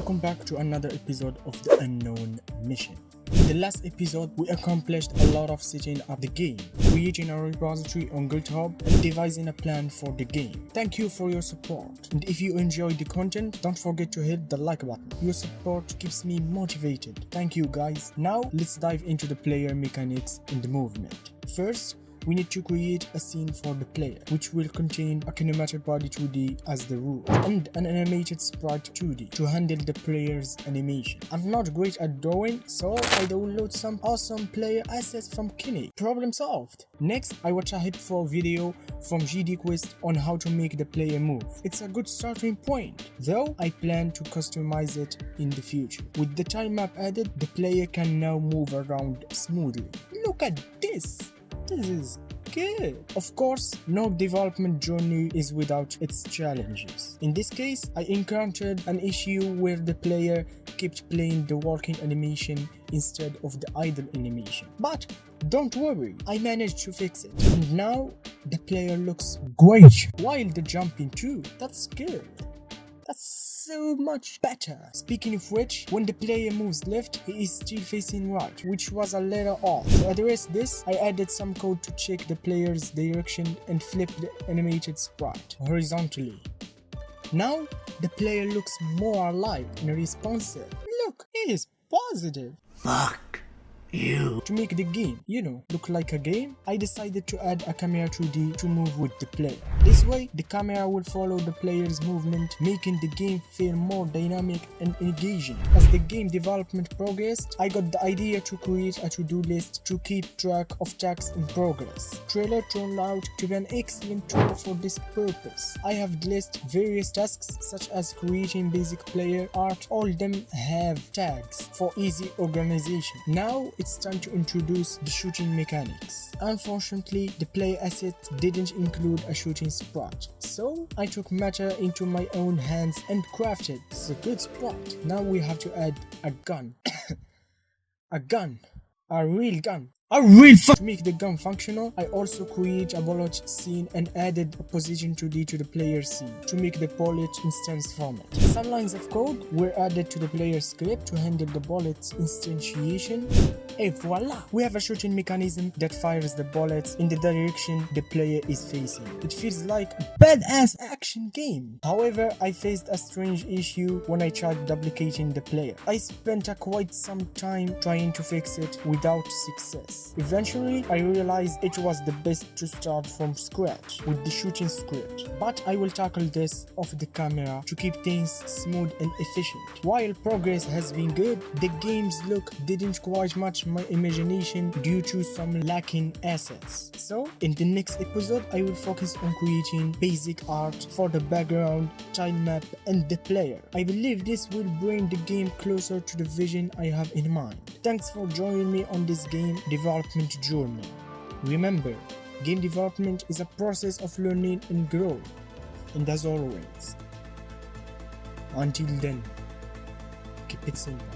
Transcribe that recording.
Welcome back to another episode of the Unknown Mission. In the last episode, we accomplished a lot of setting up the game, creating a repository on GitHub, and devising a plan for the game. Thank you for your support, and if you enjoyed the content, don't forget to hit the like button. Your support keeps me motivated. Thank you guys. Now let's dive into the player mechanics and the movement. First, we need to create a scene for the player, which will contain a kinematic body 2D as the root, and an animated sprite 2D to handle the player's animation. I'm not great at drawing, so I download some awesome player assets from Kine. Problem solved! Next, I watch a helpful video from GDQuest on how to make the player move. It's a good starting point, though I plan to customize it in the future. With the time map added, the player can now move around smoothly. Look at this! This is good. Of course, no development journey is without its challenges. In this case, I encountered an issue where the player kept playing the walking animation instead of the idle animation. But don't worry, I managed to fix it. And now, the player looks great, while the jumping too. That's good. That's so much better. Speaking of which, when the player moves left, he is still facing right, which was a little off. To address this, I added some code to check the player's direction and flip the animated sprite horizontally. Now, the player looks more alive and responsive. Look, he is positive. Fuck you. To make the game, look like a game, I decided to add a camera 2D to move with the player. This way, the camera will follow the player's movement, making the game feel more dynamic and engaging. As the game development progressed, I got the idea to create a to-do list to keep track of tasks in progress. Trailer turned out to be an excellent tool for this purpose. I have listed various tasks such as creating basic player art. All of them have tags for easy organization. Now, it's time to introduce the shooting mechanics. Unfortunately, the player asset didn't include a shooting sprite, so I took matter into my own hands and crafted a good sprite. Now we have to add a gun. A real gun. To make the gun functional, I also create a bullet scene and added a position 2D to the player scene to make the bullet instance format. Some lines of code were added to the player script to handle the bullet's instantiation. Et voila! We have a shooting mechanism that fires the bullets in the direction the player is facing. It feels like a badass action game. However, I faced a strange issue when I tried duplicating the player. I spent quite some time trying to fix it without success. Eventually, I realized it was the best to start from scratch with the shooting script, but I will tackle this off the camera to keep things smooth and efficient. While progress has been good, the game's look didn't quite match my imagination due to some lacking assets. So, in the next episode, I will focus on creating basic art for the background, time map, and the player. I believe this will bring the game closer to the vision I have in mind. Thanks for joining me on this game development journey. Remember, game development is a process of learning and growth. And as always, until then, keep it simple.